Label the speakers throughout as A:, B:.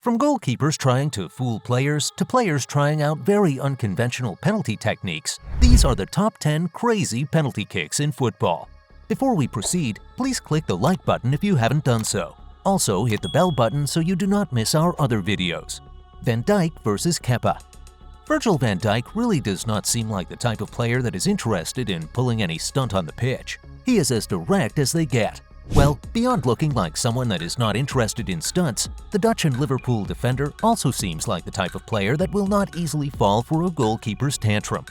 A: From goalkeepers trying to fool players to players trying out very unconventional penalty techniques, these are the top 10 crazy penalty kicks in football. Before we proceed, please click the like button if you haven't done so. Also, hit the bell button so you do not miss our other videos. Van Dijk vs. Kepa. Virgil van Dijk really does not seem like the type of player that is interested in pulling any stunt on the pitch. He is as direct as they get. Well, beyond looking like someone that is not interested in stunts, the Dutch and Liverpool defender also seems like the type of player that will not easily fall for a goalkeeper's tantrum.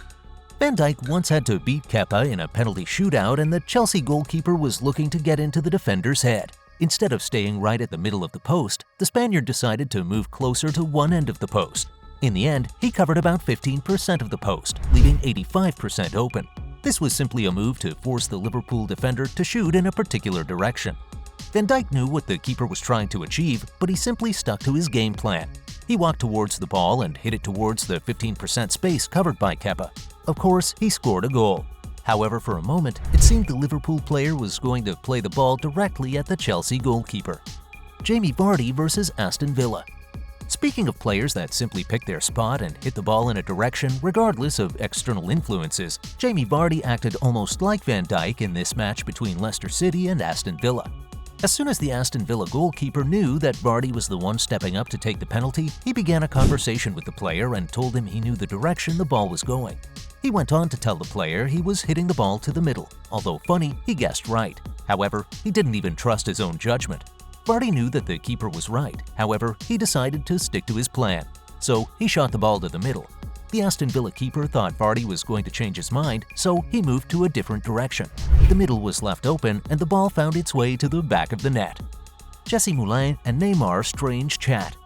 A: Van Dijk once had to beat Kepa in a penalty shootout, and the Chelsea goalkeeper was looking to get into the defender's head. Instead of staying right at the middle of the post, the Spaniard decided to move closer to one end of the post. In the end, he covered about 15% of the post, leaving 85% open. This was simply a move to force the Liverpool defender to shoot in a particular direction. Van Dijk knew what the keeper was trying to achieve, but he simply stuck to his game plan. He walked towards the ball and hit it towards the 15% space covered by Kepa. Of course, he scored a goal. However, for a moment, it seemed the Liverpool player was going to play the ball directly at the Chelsea goalkeeper. Jamie Vardy vs. Aston Villa. Speaking of players that simply pick their spot and hit the ball in a direction regardless of external influences, Jamie Vardy acted almost like Van Dijk in this match between Leicester City and Aston Villa. As soon as the Aston Villa goalkeeper knew that Vardy was the one stepping up to take the penalty, he began a conversation with the player and told him he knew the direction the ball was going. He went on to tell the player he was hitting the ball to the middle. Although funny, he guessed right. However, he didn't even trust his own judgment. Vardy knew that the keeper was right. However, he decided to stick to his plan. So he shot the ball to the middle. The Aston Villa keeper thought Vardy was going to change his mind, so he moved to a different direction. The middle was left open and the ball found its way to the back of the net. Messi and Mulan and Neymar strange chat.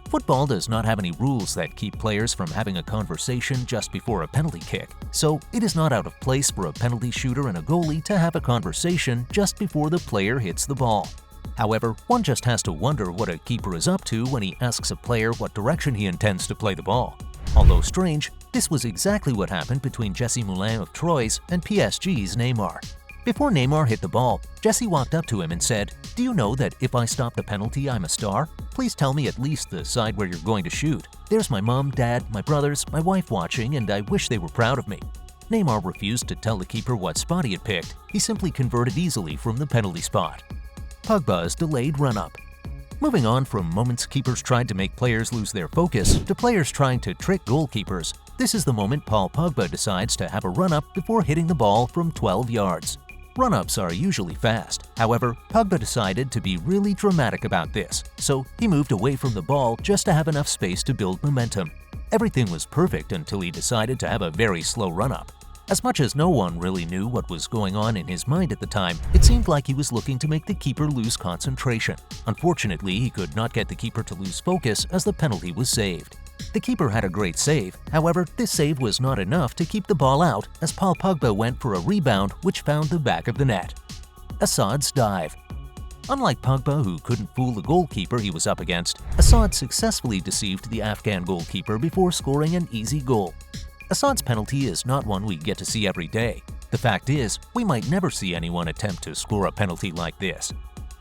A: Football does not have any rules that keep players from having a conversation just before a penalty kick, so it is not out of place for a penalty shooter and a goalie to have a conversation just before the player hits the ball. However, one just has to wonder what a keeper is up to when he asks a player what direction he intends to play the ball. Although strange, this was exactly what happened between Messi and Mulan of Troyes and PSG's Neymar. Before Neymar hit the ball, Messi walked up to him and said, "Do you know that if I stop the penalty, I'm a star? Please tell me at least the side where you're going to shoot. There's my mom, dad, my brothers, my wife watching, and I wish they were proud of me." Neymar refused to tell the keeper what spot he had picked. He simply converted easily from the penalty spot. Pogba's delayed run-up. Moving on from moments keepers tried to make players lose their focus to players trying to trick goalkeepers, this is the moment Paul Pogba decides to have a run-up before hitting the ball from 12 yards. Run-ups are usually fast. However, Pogba decided to be really dramatic about this, so he moved away from the ball just to have enough space to build momentum. Everything was perfect until he decided to have a very slow run-up. As much as no one really knew what was going on in his mind at the time, it seemed like he was looking to make the keeper lose concentration. Unfortunately, he could not get the keeper to lose focus as the penalty was saved. The keeper had a great save. However, this save was not enough to keep the ball out as Paul Pogba went for a rebound which found the back of the net. Assad's dive. Unlike Pogba, who couldn't fool the goalkeeper he was up against, Assad successfully deceived the Afghan goalkeeper before scoring an easy goal. Assad's penalty is not one we get to see every day. The fact is, we might never see anyone attempt to score a penalty like this.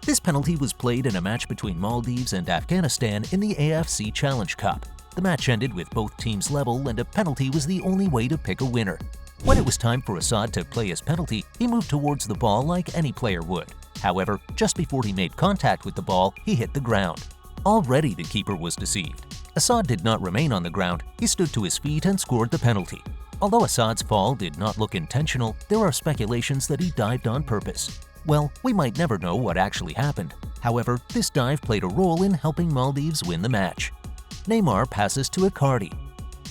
A: This penalty was played in a match between Maldives and Afghanistan in the AFC Challenge Cup. The match ended with both teams level, and a penalty was the only way to pick a winner. When it was time for Assad to play his penalty, he moved towards the ball like any player would. However, just before he made contact with the ball, he hit the ground. Already the keeper was deceived. Assad did not remain on the ground. He stood to his feet and scored the penalty. Although Assad's fall did not look intentional, there are speculations that he dived on purpose. Well, we might never know what actually happened. However, this dive played a role in helping Maldives win the match. Neymar passes to Icardi.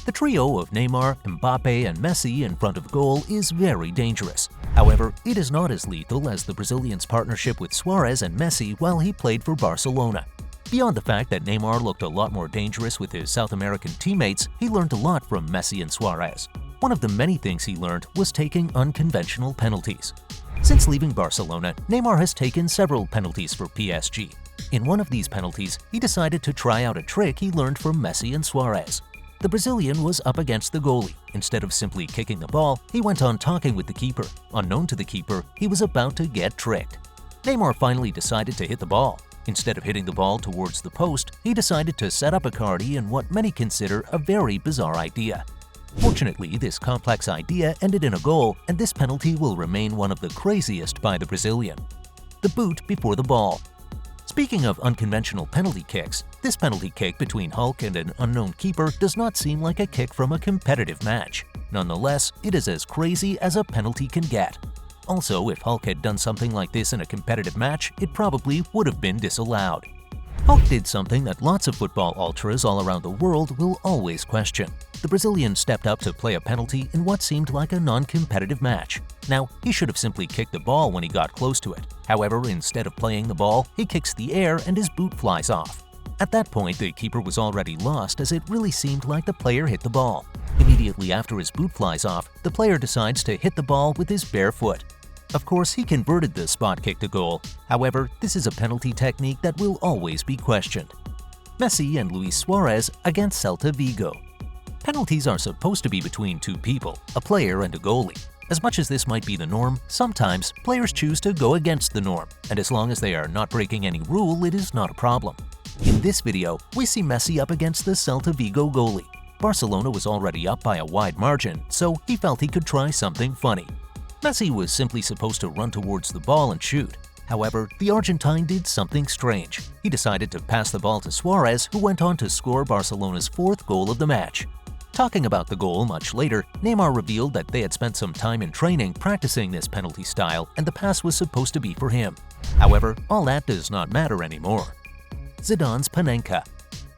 A: The trio of Neymar, Mbappe, and Messi in front of goal is very dangerous. However, it is not as lethal as the Brazilians' partnership with Suarez and Messi while he played for Barcelona. Beyond the fact that Neymar looked a lot more dangerous with his South American teammates, he learned a lot from Messi and Suarez. One of the many things he learned was taking unconventional penalties. Since leaving Barcelona, Neymar has taken several penalties for PSG. In one of these penalties, he decided to try out a trick he learned from Messi and Suarez. The Brazilian was up against the goalie. Instead of simply kicking the ball, he went on talking with the keeper. Unknown to the keeper, he was about to get tricked. Neymar finally decided to hit the ball. Instead of hitting the ball towards the post, he decided to set up Icardi in what many consider a very bizarre idea. Fortunately, this complex idea ended in a goal, and this penalty will remain one of the craziest by the Brazilian. The boot before the ball. Speaking of unconventional penalty kicks, this penalty kick between Hulk and an unknown keeper does not seem like a kick from a competitive match. Nonetheless, it is as crazy as a penalty can get. Also, if Hulk had done something like this in a competitive match, it probably would have been disallowed. Hulk did something that lots of football ultras all around the world will always question. The Brazilian stepped up to play a penalty in what seemed like a non-competitive match. Now, he should have simply kicked the ball when he got close to it. However, instead of playing the ball, he kicks the air and his boot flies off. At that point, the keeper was already lost as it really seemed like the player hit the ball. Immediately after his boot flies off, the player decides to hit the ball with his bare foot. Of course, he converted the spot kick to goal. However, this is a penalty technique that will always be questioned. Messi and Suarez against Celta Vigo. Penalties are supposed to be between two people, a player and a goalie. As much as this might be the norm, sometimes players choose to go against the norm, and as long as they are not breaking any rule, it is not a problem. In this video, we see Messi up against the Celta Vigo goalie. Barcelona was already up by a wide margin, so he felt he could try something funny. Messi was simply supposed to run towards the ball and shoot. However, the Argentine did something strange. He decided to pass the ball to Suarez, who went on to score Barcelona's fourth goal of the match. Talking about the goal much later, Neymar revealed that they had spent some time in training practicing this penalty style and the pass was supposed to be for him. However, all that does not matter anymore. Zidane's panenka.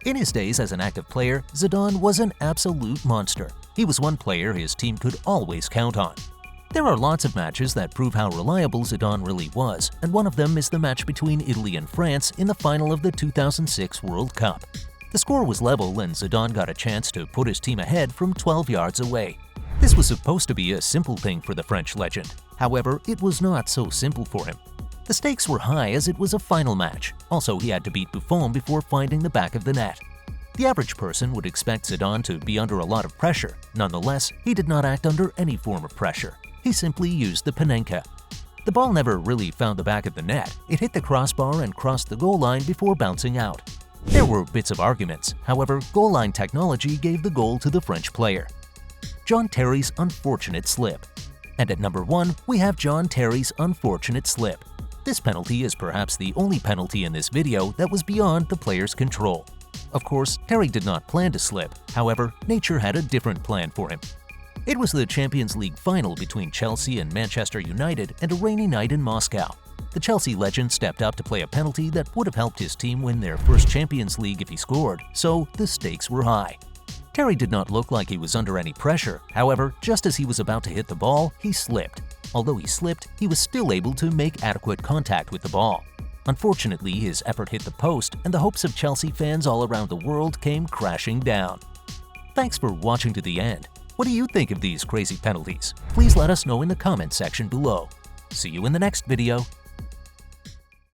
A: In his days as an active player, Zidane was an absolute monster. He was one player his team could always count on. There are lots of matches that prove how reliable Zidane really was, and one of them is the match between Italy and France in the final of the 2006 World Cup. The score was level and Zidane got a chance to put his team ahead from 12 yards away. This was supposed to be a simple thing for the French legend. However, it was not so simple for him. The stakes were high as it was a final match. Also, he had to beat Buffon before finding the back of the net. The average person would expect Zidane to be under a lot of pressure. Nonetheless, he did not act under any form of pressure. He simply used the panenka. The ball never really found the back of the net. It hit the crossbar and crossed the goal line before bouncing out. There were bits of arguments. However, goal line technology gave the goal to the French player. John Terry's unfortunate slip. And at number 1, we have John Terry's unfortunate slip. This penalty is perhaps the only penalty in this video that was beyond the player's control. Of course, Terry did not plan to slip. However, nature had a different plan for him. It was the Champions League final between Chelsea and Manchester United and a rainy night in Moscow. The Chelsea legend stepped up to play a penalty that would have helped his team win their first Champions League if he scored, so the stakes were high. Terry did not look like he was under any pressure. However, just as he was about to hit the ball, he slipped. Although he slipped, he was still able to make adequate contact with the ball. Unfortunately, his effort hit the post, and the hopes of Chelsea fans all around the world came crashing down. Thanks for watching to the end. What do you think of these crazy penalties? Please let us know in the comment section below. See you in the next video.